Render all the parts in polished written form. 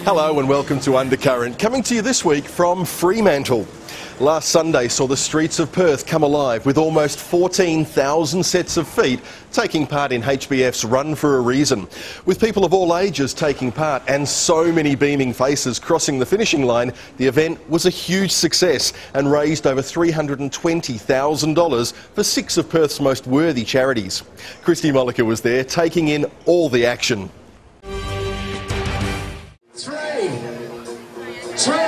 Hello and welcome to Undercurrent, coming to you this week from Fremantle. Last Sunday saw the streets of Perth come alive with almost 14,000 sets of feet taking part in HBF's Run for a Reason. With people of all ages taking part and so many beaming faces crossing the finishing line, the event was a huge success and raised over $320,000 for 6 of Perth's most worthy charities. Christy Molliker was there taking in all the action. 3, 2, 1.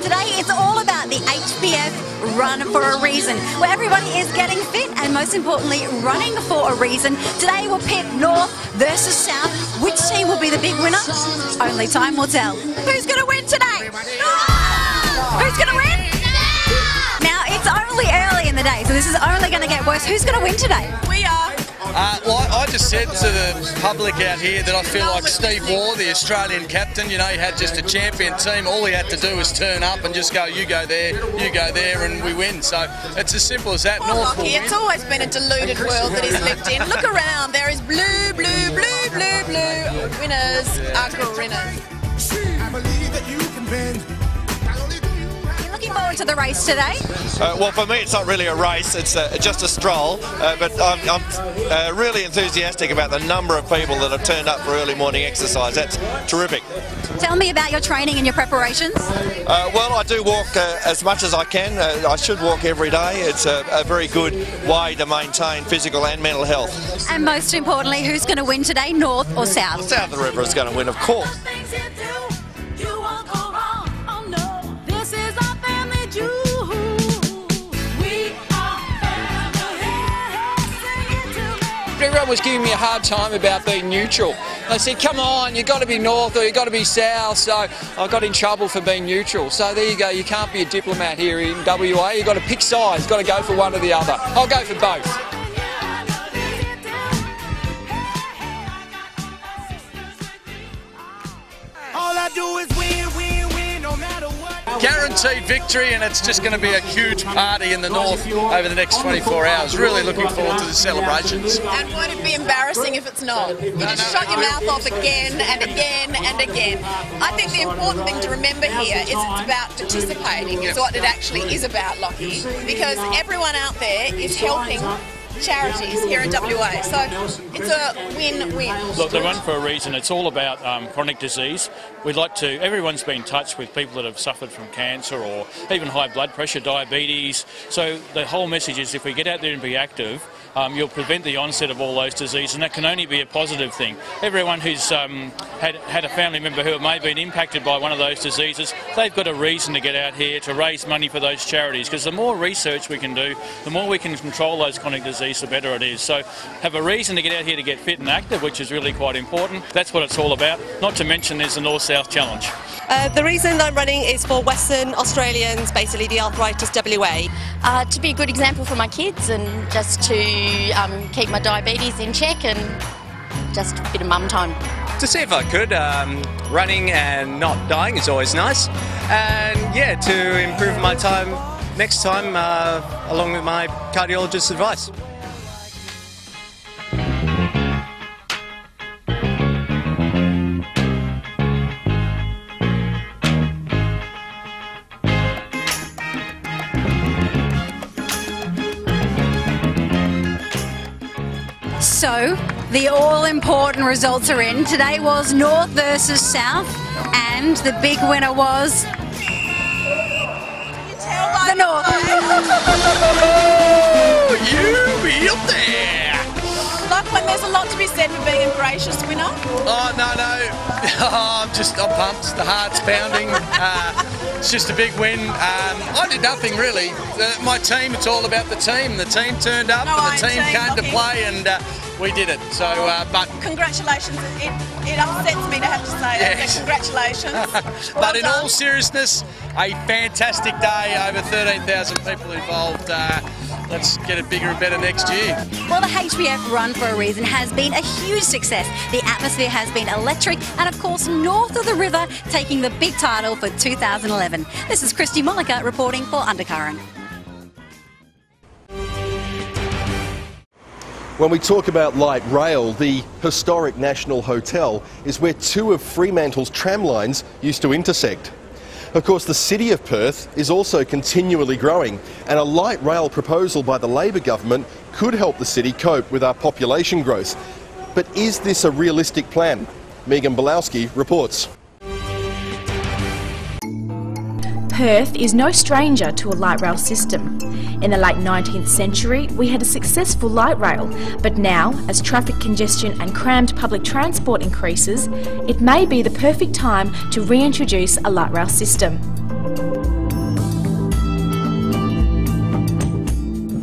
Today it's all about the HBF Run for a Reason, where everybody is getting fit and most importantly running for a reason. Today we'll pit North versus South. Which team will be the big winner? Only time will tell. Who's going to win today? Who's going to win? Now it's only early in the day, so this is only going to get worse. Who's going to win today? We are. Well, I just said to the public out here that I feel like Steve Waugh, the Australian captain, you know, he had just a champion team. All he had to do was turn up and just go, you go there, and we win. So it's as simple as that. North will win. It's always been a deluded world that he's lived in. Look around, there is blue, blue, blue, blue, blue. Winners are grinners. I believe that you can bend. Looking forward to the race today? Well, for me, it's not really a race, it's just a stroll, but I'm really enthusiastic about the number of people that have turned up for early morning exercise. That's terrific. Tell me about your training and your preparations. Well, I do walk as much as I can. I should walk every day. It's a very good way to maintain physical and mental health. And most importantly, who's going to win today, North or South? South of the River is going to win, of course. Everyone was giving me a hard time about being neutral. They said, come on, you've got to be North or you've got to be South, so I got in trouble for being neutral. So there you go, you can't be a diplomat here in WA, you've got to pick sides, you've got to go for one or the other. I'll go for both. All I do is win, win, win, no matter what. Guaranteed victory, and it's just going to be a huge party in the North over the next 24 hours. Really looking forward to the celebrations. And won't it be embarrassing if it's not? You just shut your mouth off again and again and again. I think the important thing to remember here is it's about participating, is what it actually is about, Lockie, because everyone out there is helping charities here in WA, so it's a win-win. Look, the Run for a Reason, it's all about chronic disease. We'd like to, everyone's been in touch with people that have suffered from cancer or even high blood pressure, diabetes, so the whole message is if we get out there and be active, you'll prevent the onset of all those diseases, and that can only be a positive thing. Everyone who's had a family member who may have been impacted by one of those diseases, they've got a reason to get out here to raise money for those charities, because the more research we can do, the more we can control those chronic diseases, the better it is. So have a reason to get out here to get fit and active, which is really quite important. That's what it's all about. Not to mention there's the North-South Challenge. The reason I'm running is for Western Australians, basically the arthritis WA. To be a good example for my kids and just to keep my diabetes in check and just a bit of mum time. To see if I could, running and not dying is always nice, and yeah, to improve my time next time along with my cardiologist's advice. So, the all-important results are in. Today was North versus South, and the big winner was the North. You be up there! Lachlan, there's a lot to be said for being a gracious winner. Oh, no. I'm pumped. The heart's pounding. It's just a big win. I did nothing really. My team, it's all about the team. The team turned up and the team came to play, and we did it. So, but congratulations. It upsets me to have to say that. So congratulations. But in all seriousness, a fantastic day. Over 13,000 people involved. let's get it bigger and better next year. Well, the HBF Run for a Reason has been a huge success. The atmosphere has been electric and, of course, north of the river taking the big title for 2011. This is Christy Mollica reporting for Undercurrent. When we talk about light rail, the historic National Hotel is where two of Fremantle's tram lines used to intersect. Of course, the city of Perth is also continually growing, and a light rail proposal by the Labor government could help the city cope with our population growth. But is this a realistic plan? Megan Belowski reports. Perth is no stranger to a light rail system. In the late 19th century, we had a successful light rail, but now, as traffic congestion and crammed public transport increases, it may be the perfect time to reintroduce a light rail system.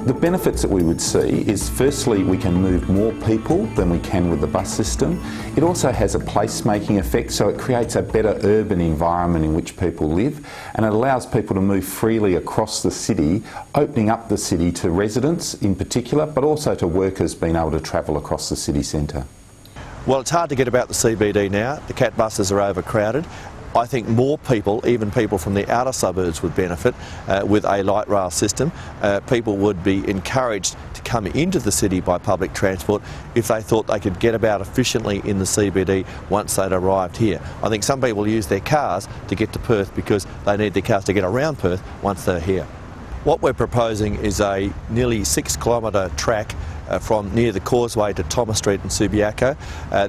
The benefits that we would see is, firstly, we can move more people than we can with the bus system. It also has a placemaking effect, so it creates a better urban environment in which people live, and it allows people to move freely across the city, opening up the city to residents in particular, but also to workers being able to travel across the city centre. Well, it's hard to get about the CBD now. The cat buses are overcrowded. I think more people, even people from the outer suburbs, would benefit with a light rail system. People would be encouraged to come into the city by public transport if they thought they could get about efficiently in the CBD once they'd arrived here. I think some people use their cars to get to Perth because they need their cars to get around Perth once they're here. What we're proposing is a nearly 6-kilometre track from near the Causeway to Thomas Street and Subiaco.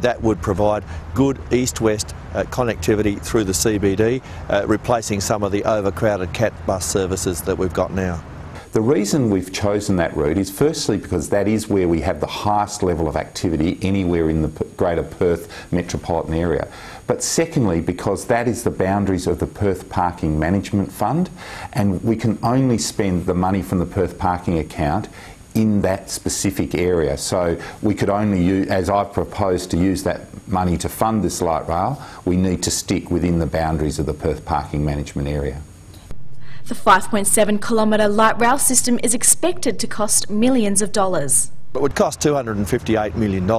That would provide good east-west connectivity through the CBD, replacing some of the overcrowded cat bus services that we've got now. The reason we've chosen that route is firstly because that is where we have the highest level of activity anywhere in the greater Perth metropolitan area. But secondly, because that is the boundaries of the Perth Parking Management Fund, and we can only spend the money from the Perth Parking account in that specific area. So we could only use, as I've proposed to use that money to fund this light rail, we need to stick within the boundaries of the Perth Parking Management area. The 5.7-kilometre light rail system is expected to cost millions of dollars. It would cost $258 million,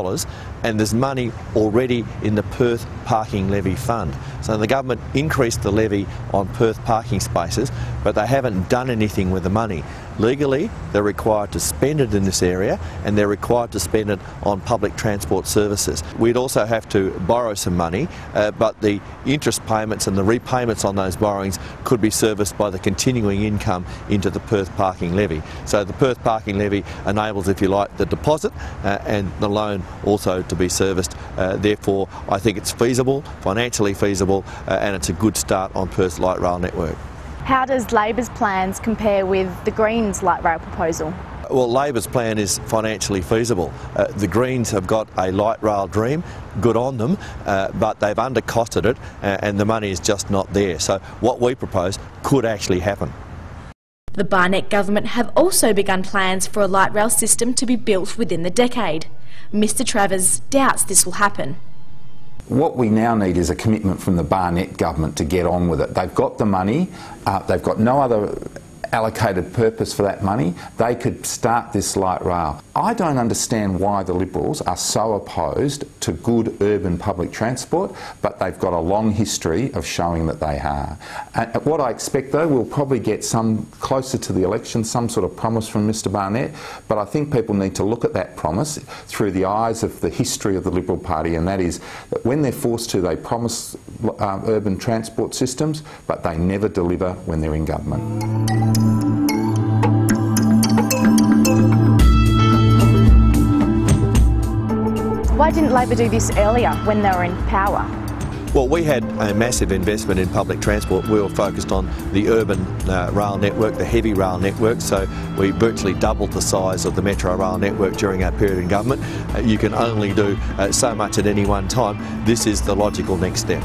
and there's money already in the Perth Parking Levy Fund. So the government increased the levy on Perth parking spaces, but they haven't done anything with the money. Legally, they're required to spend it in this area, and they're required to spend it on public transport services. We'd also have to borrow some money, but the interest payments and the repayments on those borrowings could be serviced by the continuing income into the Perth Parking Levy. So the Perth Parking Levy enables, if you like, the deposit and the loan also to be serviced. Therefore, I think it's feasible, financially feasible, and it's a good start on Perth's light rail network. How does Labor's plans compare with the Greens' light rail proposal? Well, Labor's plan is financially feasible. The Greens have got a light rail dream, good on them, but they've undercosted it and the money is just not there. So what we propose could actually happen. The Barnett government have also begun plans for a light rail system to be built within the decade. Mr Travers doubts this will happen. What we now need is a commitment from the Barnett government to get on with it. They've got the money, they've got no other allocated purpose for that money. They could start this light rail. I don't understand why the Liberals are so opposed to good urban public transport, but they've got a long history of showing that they are. And what I expect though, we'll probably get some, closer to the election, some sort of promise from Mr Barnett, but I think people need to look at that promise through the eyes of the history of the Liberal Party, and that is that when they're forced to, they promise urban transport systems, but they never deliver when they're in government. Why didn't Labor do this earlier when they were in power? Well, we had a massive investment in public transport. We were focused on the urban rail network, the heavy rail network, so we virtually doubled the size of the metro rail network during our period in government. You can only do so much at any one time. This is the logical next step.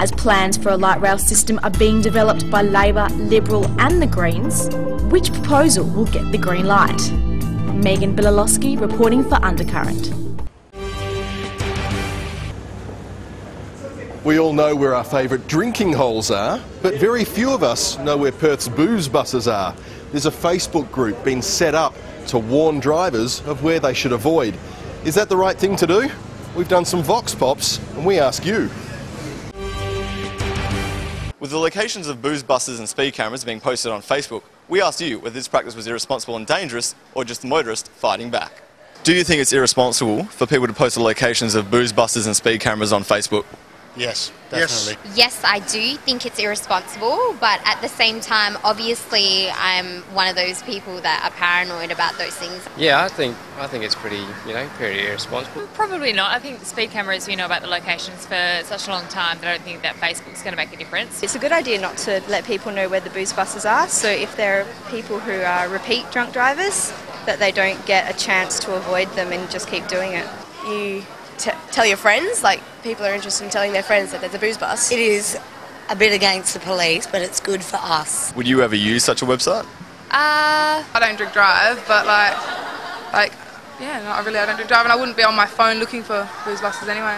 As plans for a light rail system are being developed by Labor, Liberal and the Greens, which proposal will get the green light? Megan Belowski reporting for Undercurrent. We all know where our favourite drinking holes are, but very few of us know where Perth's booze buses are. There's a Facebook group been set up to warn drivers of where they should avoid. Is that the right thing to do? We've done some Vox-Pops and we ask you. With the locations of booze buses and speed cameras being posted on Facebook, we asked you whether this practice was irresponsible and dangerous or just the motorist fighting back. Do you think it's irresponsible for people to post the locations of booze buses and speed cameras on Facebook? Yes, definitely. Yes, I do think it's irresponsible, but at the same time, obviously, I'm one of those people that are paranoid about those things. Yeah, I think it's pretty irresponsible. Probably not. I think speed cameras, we know about the locations for such a long time that I don't think that Facebook's going to make a difference. It's a good idea not to let people know where the booze buses are, so if there are people who are repeat drunk drivers, that they don't get a chance to avoid them and just keep doing it. You tell your friends, like people are interested in telling their friends that there's a booze bus. It is a bit against the police, but it's good for us. Would you ever use such a website? I don't drink drive, but yeah, not really. I don't drink drive, and I wouldn't be on my phone looking for booze buses anyway.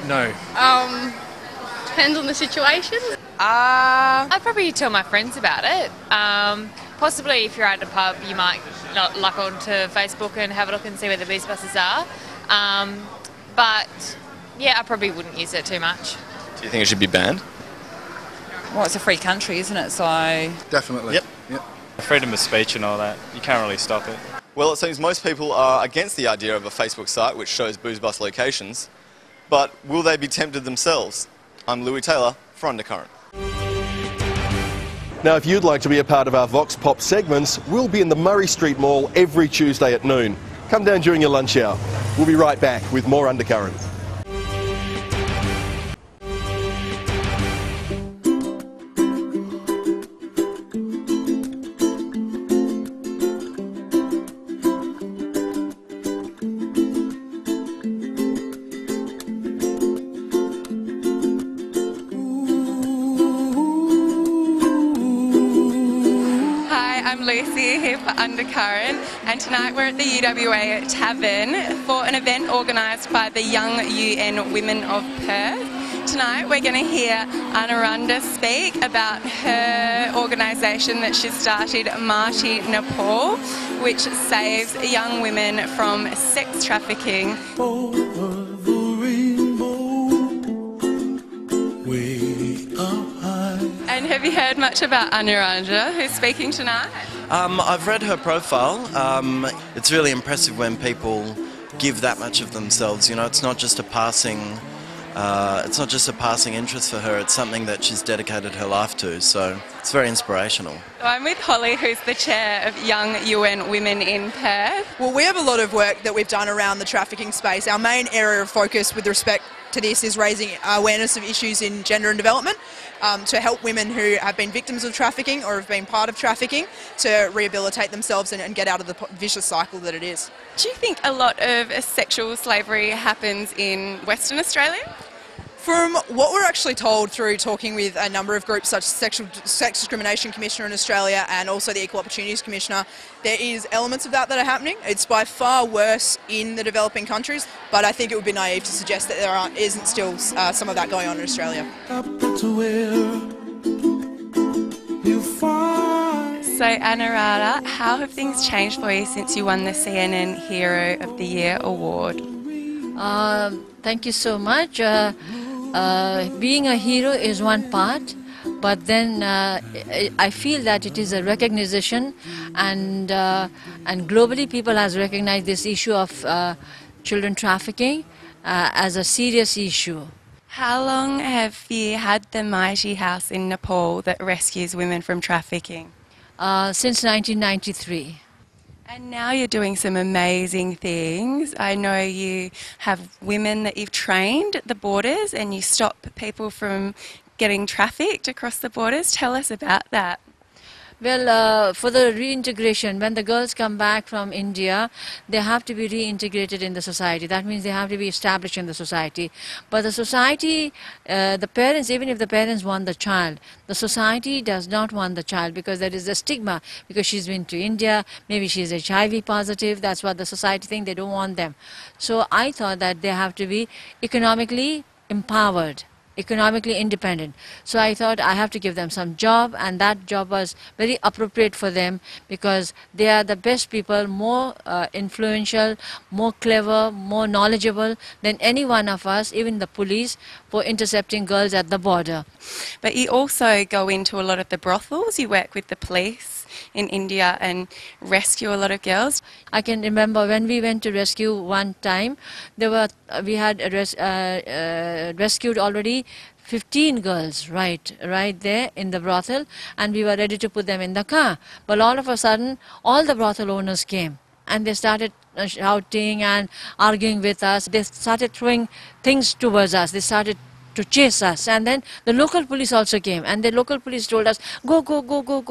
No. Depends on the situation. I'd probably tell my friends about it. Possibly if you're at a pub, you might not luck onto Facebook and have a look and see where the booze buses are. But yeah, I probably wouldn't use it too much. Do you think it should be banned? Well, it's a free country, isn't it? So definitely. Yep. Freedom of speech and all that. You can't really stop it. Well, it seems most people are against the idea of a Facebook site which shows booze bus locations. But will they be tempted themselves? I'm Louis Taylor for Undercurrent. Now, if you'd like to be a part of our Vox-Pop segments, we'll be in the Murray Street Mall every Tuesday at noon. Come down during your lunch hour. We'll be right back with more Undercurrent. I'm Lucy here for Undercurrent, and tonight we're at the UWA Tavern for an event organised by the Young UN Women of Perth. Tonight we're going to hear Anuranda speak about her organisation that she started, Marty Nepal, which saves young women from sex trafficking. And have you heard much about Anuranda, who's speaking tonight? I've read her profile. It's really impressive when people give that much of themselves. You know, it's not just a passing interest for her. It's something that she's dedicated her life to. So it's very inspirational. So I'm with Holly, who's the chair of Young UN Women in Perth. Well, we have a lot of work that we've done around the trafficking space. Our main area of focus with respect to this is raising awareness of issues in gender and development to help women who have been victims of trafficking or have been part of trafficking to rehabilitate themselves and get out of the vicious cycle that it is. Do you think a lot of sexual slavery happens in Western Australia? From what we're actually told through talking with a number of groups such as Sex Discrimination Commissioner in Australia and also the Equal Opportunities Commissioner, there is elements of that are happening. It's by far worse in the developing countries, but I think it would be naive to suggest that there isn't still some of that going on in Australia. So Anurada, how have things changed for you since you won the CNN Hero of the Year award? Thank you so much. Being a hero is one part, but then I feel that it is a recognition, and globally people has recognized this issue of children trafficking as a serious issue. How long have you had the Mighty House in Nepal that rescues women from trafficking? Since 1993. And now you're doing some amazing things. I know you have women that you've trained at the borders and you stop people from getting trafficked across the borders. Tell us about that. Well, for the reintegration, when the girls come back from India, they have to be reintegrated in the society. That means they have to be established in the society. But the society, the parents, even if the parents want the child, the society does not want the child because there is a stigma, because she's been to India, maybe she's HIV positive, that's what the society thinks, they don't want them. So I thought that they have to be economically empowered, economically independent. So I thought I have to give them some job, and that job was very appropriate for them because they are the best people, more influential, more clever, more knowledgeable than any one of us, even the police, for intercepting girls at the border. But you also go into a lot of the brothels, you work with the police in India and rescue a lot of girls. I can remember when we went to rescue one time, we had rescued already 15 girls right there in the brothel, and we were ready to put them in the car. But all of a sudden, all the brothel owners came and they started shouting and arguing with us. They started throwing things towards us. They started to chase us, and then the local police also came, and the local police told us, go,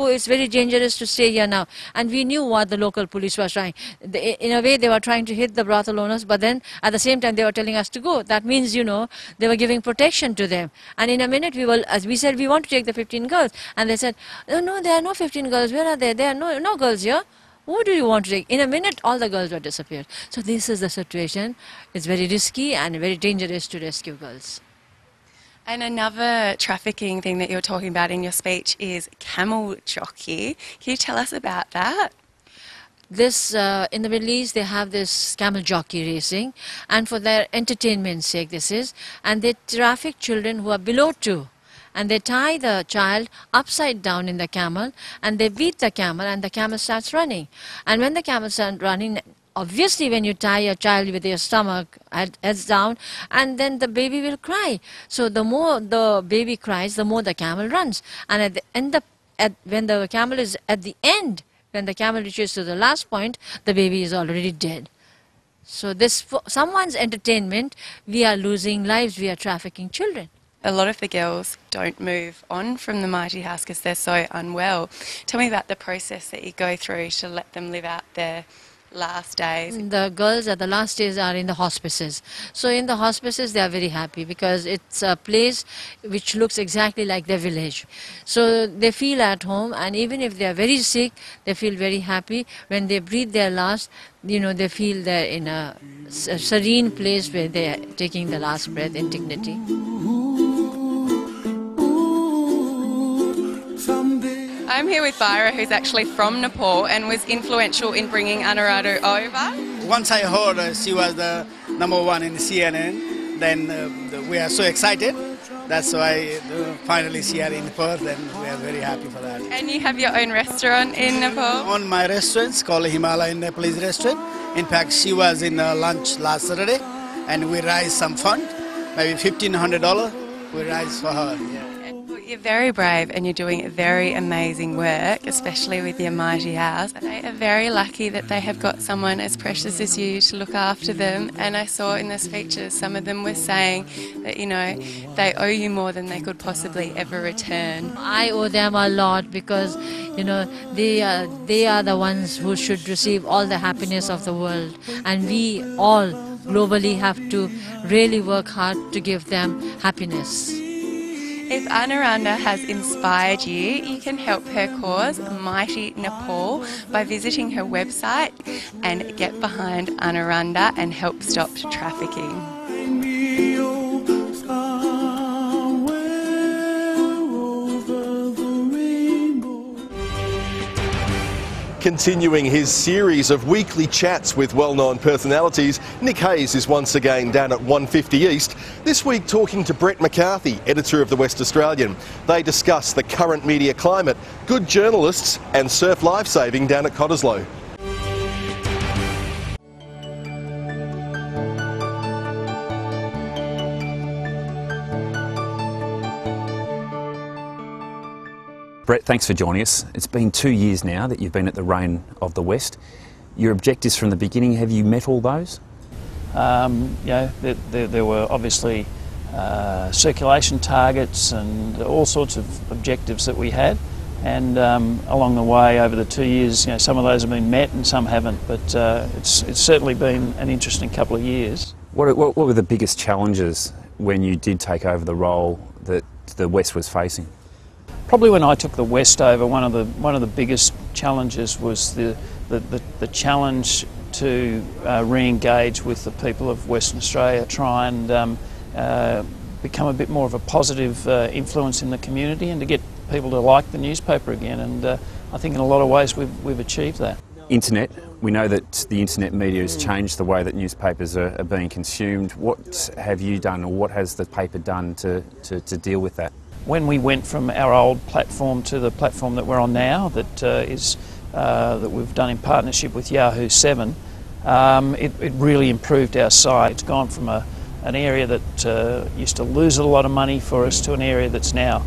it's very dangerous to stay here now. And we knew what the local police was trying. In a way, they were trying to hit the brothel owners, but then at the same time they were telling us to go. That means, you know, they were giving protection to them. And in a minute, as we said, we want to take the 15 girls, and they said, no, there are no 15 girls. Where are they? There are no girls here. Who do you want to take? In a minute, all the girls were disappeared. So this is the situation. It's very risky and very dangerous to rescue girls. And another trafficking thing that you're talking about in your speech is camel jockey. Can you tell us about that? This, in the Middle East, they have this camel jockey racing, and for their entertainment's sake this is, and they traffic children who are below 2. And they tie the child upside down in the camel, and they beat the camel, and the camel starts running. And when the camel starts running, obviously when you tie a child with your stomach heads down, and then the baby will cry. So the more the baby cries, the more the camel runs. And at the end when the camel is at the end, when the camel reaches to the last point, the baby is already dead. So this, for someone's entertainment, we are losing lives, we are trafficking children. A lot of the girls don't move on from the Mighty House because they're so unwell. Tell me about the process that you go through to let them live out their last days. The girls at the last days are in the hospices. So in the hospices they are very happy because it's a place which looks exactly like their village. So they feel at home, and even if they are very sick, they feel very happy. When they breathe their last, you know, they feel they're in a serene place where they are taking the last breath in dignity. I'm here with Byra, who's actually from Nepal and was influential in bringing Anuradha over. Once I heard she was the #1 in CNN, then we are so excited. That's why finally she are in Perth, and we are very happy for that. And you have your own restaurant in Nepal? On my restaurant, called Himalayan Nepalese Restaurant. In fact, she was in lunch last Saturday, and we raised some fund, maybe $1,500. We raised for her. Yeah. You're very brave and you're doing very amazing work, especially with your Mighty House. They are very lucky that they have got someone as precious as you to look after them. And I saw in the speeches some of them were saying that, you know, they owe you more than they could possibly ever return. I owe them a lot because, you know, they are the ones who should receive all the happiness of the world. And we all globally have to really work hard to give them happiness. If Anuradha has inspired you, you can help her cause, Mighty Nepal, by visiting her website and get behind Anuradha and help stop trafficking. Continuing his series of weekly chats with well-known personalities, Nick Hayes is once again down at 150 East, this week talking to Brett McCarthy, editor of the West Australian. They discuss the current media climate, good journalists and surf lifesaving down at Cottesloe. Brett, thanks for joining us. It's been 2 years now that you've been at the Reign of the West. Your objectives from the beginning, have you met all those? Yeah, there were obviously circulation targets and all sorts of objectives that we had, and along the way over the 2 years, you know, some of those have been met and some haven't, but it's certainly been an interesting couple of years. What were the biggest challenges when you did take over the role that the West was facing? Probably when I took the West over, one of the biggest challenges was the challenge to re-engage with the people of Western Australia, try and become a bit more of a positive influence in the community and to get people to like the newspaper again, and I think in a lot of ways we've achieved that. Internet. We know that the internet media has changed the way that newspapers are being consumed. What have you done, or what has the paper done to deal with that? When we went from our old platform to the platform that we're on now, that we've done in partnership with Yahoo 7, it really improved our site. It's gone from an area that used to lose a lot of money for us to an area that's now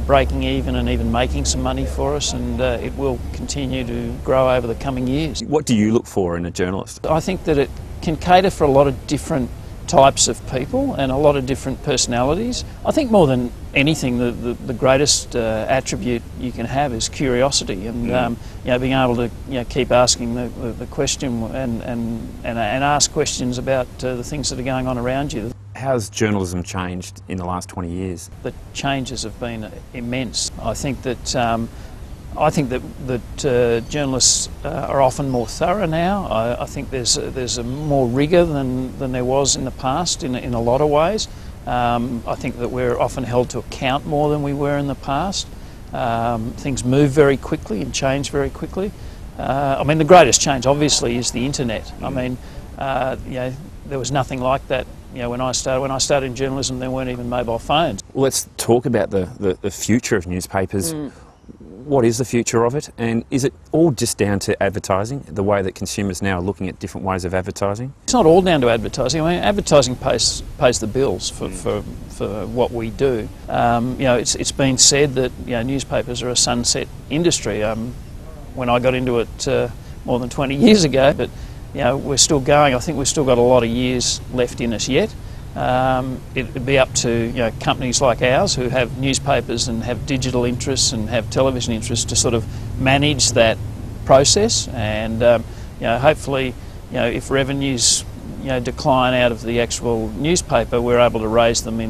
breaking even and even making some money for us, and it will continue to grow over the coming years. What do you look for in a journalist? I think that it can cater for a lot of different types of people and a lot of different personalities. I think more than anything, the greatest attribute you can have is curiosity, and being able to keep asking the question and ask questions about the things that are going on around you. How's journalism changed in the last 20 years? The changes have been immense. I think that journalists are often more thorough now. I think there's a more rigour than there was in the past in a lot of ways. I think that we're often held to account more than we were in the past. Things move very quickly and change very quickly. I mean, the greatest change obviously is the internet. I mean, there was nothing like that. When I started in journalism, there weren't even mobile phones. Well, let's talk about the future of newspapers. What is the future of it, and is it all just down to advertising, the way that consumers now are looking at different ways of advertising? It's not all down to advertising. I mean, advertising pays the bills for what we do. It's been said that newspapers are a sunset industry. When I got into it more than 20 years ago, but we're still going. I think we've still got a lot of years left in us yet. It'd be up to companies like ours who have newspapers and have digital interests and have television interests to sort of manage that process, and hopefully if revenues decline out of the actual newspaper, we're able to raise them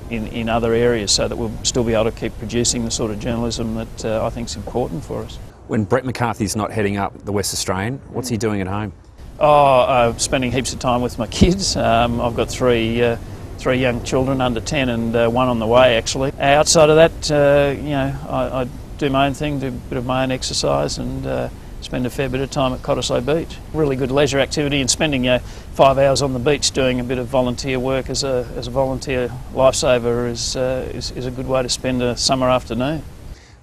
in other areas so that we'll still be able to keep producing the sort of journalism that I think is important for us. When Brett McCarthy's not heading up the West Australian, what's he doing at home? Spending heaps of time with my kids. I've got three young children under 10 and one on the way actually. Outside of that, I do my own thing, do a bit of my own exercise, and spend a fair bit of time at Cottesloe Beach. Really good leisure activity, and spending 5 hours on the beach doing a bit of volunteer work as a volunteer lifesaver is a good way to spend a summer afternoon.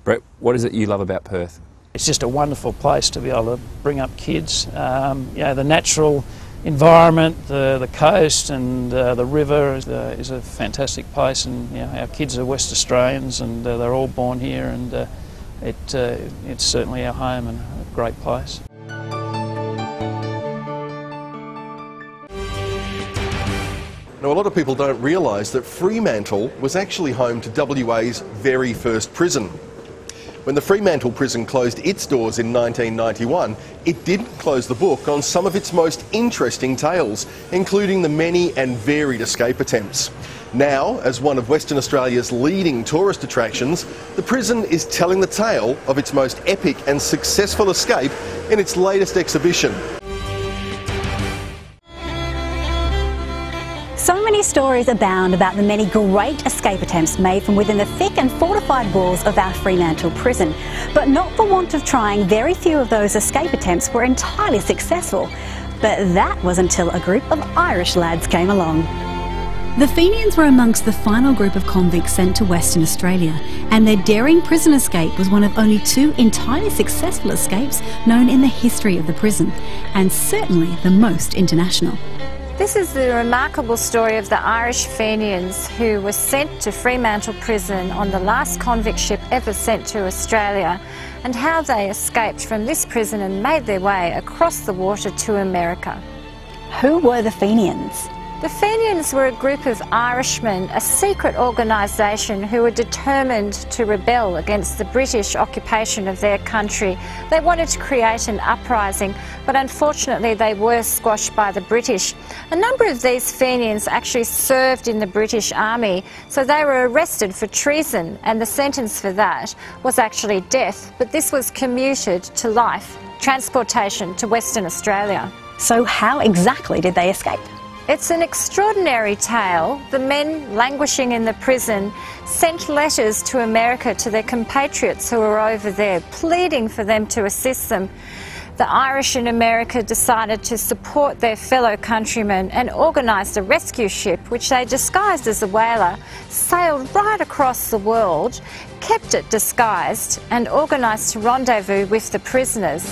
Brett, what is it you love about Perth? It's just a wonderful place to be able to bring up kids. The natural environment, the coast and the river is a fantastic place, and our kids are West Australians and they're all born here, and it's certainly our home and a great place. Now, a lot of people don't realise that Fremantle was actually home to WA's very first prison. When the Fremantle Prison closed its doors in 1991, it didn't close the book on some of its most interesting tales, including the many and varied escape attempts. Now, as one of Western Australia's leading tourist attractions, the prison is telling the tale of its most epic and successful escape in its latest exhibition. So many stories abound about the many great escape attempts made from within the thick and fortified walls of our Fremantle prison. But not for want of trying, very few of those escape attempts were entirely successful. But that was until a group of Irish lads came along. The Fenians were amongst the final group of convicts sent to Western Australia, and their daring prison escape was one of only 2 entirely successful escapes known in the history of the prison, and certainly the most international. This is the remarkable story of the Irish Fenians who were sent to Fremantle Prison on the last convict ship ever sent to Australia, and how they escaped from this prison and made their way across the water to America. Who were the Fenians? The Fenians were a group of Irishmen, a secret organisation who were determined to rebel against the British occupation of their country. They wanted to create an uprising, but unfortunately they were squashed by the British. A number of these Fenians actually served in the British Army, so they were arrested for treason, and the sentence for that was actually death, but this was commuted to life, transportation to Western Australia. So how exactly did they escape? It's an extraordinary tale. The men languishing in the prison sent letters to America to their compatriots who were over there, pleading for them to assist them. The Irish in America decided to support their fellow countrymen and organised a rescue ship, which they disguised as a whaler, sailed right across the world, kept it disguised and organised to rendezvous with the prisoners.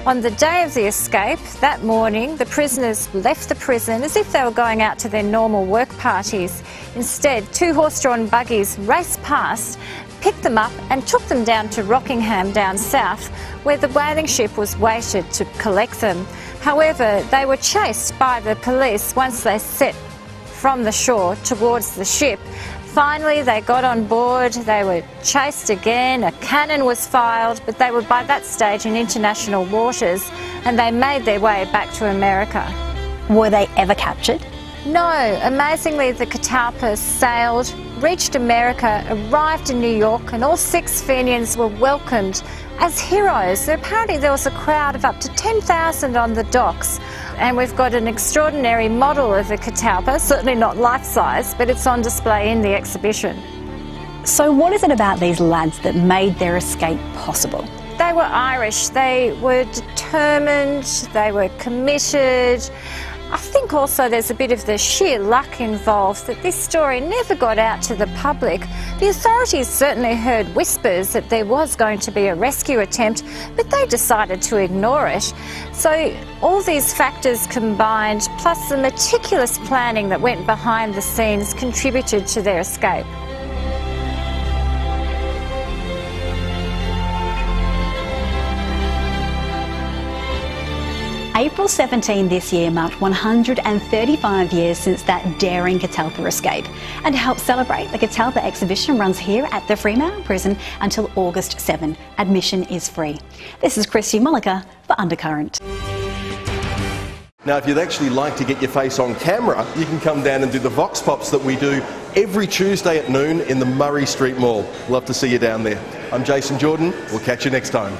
On the day of the escape, that morning, the prisoners left the prison as if they were going out to their normal work parties. Instead, 2 horse-drawn buggies raced past, picked them up and took them down to Rockingham down south, where the whaling ship was waited to collect them. However, they were chased by the police once they set from the shore towards the ship. Finally, they got on board, they were chased again, a cannon was fired, but they were by that stage in international waters and they made their way back to America. Were they ever captured? No, amazingly the Catalpa sailed, reached America, arrived in New York, and all 6 Fenians were welcomed as heroes. Apparently there was a crowd of up to 10,000 on the docks, and we've got an extraordinary model of the Catalpa, certainly not life-size, but it's on display in the exhibition. So what is it about these lads that made their escape possible? They were Irish, they were determined, they were committed. I think also there's a bit of the sheer luck involved that this story never got out to the public. The authorities certainly heard whispers that there was going to be a rescue attempt, but they decided to ignore it. So all these factors combined, plus the meticulous planning that went behind the scenes, contributed to their escape. April 17 this year marked 135 years since that daring Catalpa escape. And to help celebrate, the Catalpa exhibition runs here at the Fremantle Prison until August 7. Admission is free. This is Christy Mullica for Undercurrent. Now, if you'd actually like to get your face on camera, you can come down and do the Vox-Pops that we do every Tuesday at noon in the Murray Street Mall. Love to see you down there. I'm Jason Jordan. We'll catch you next time.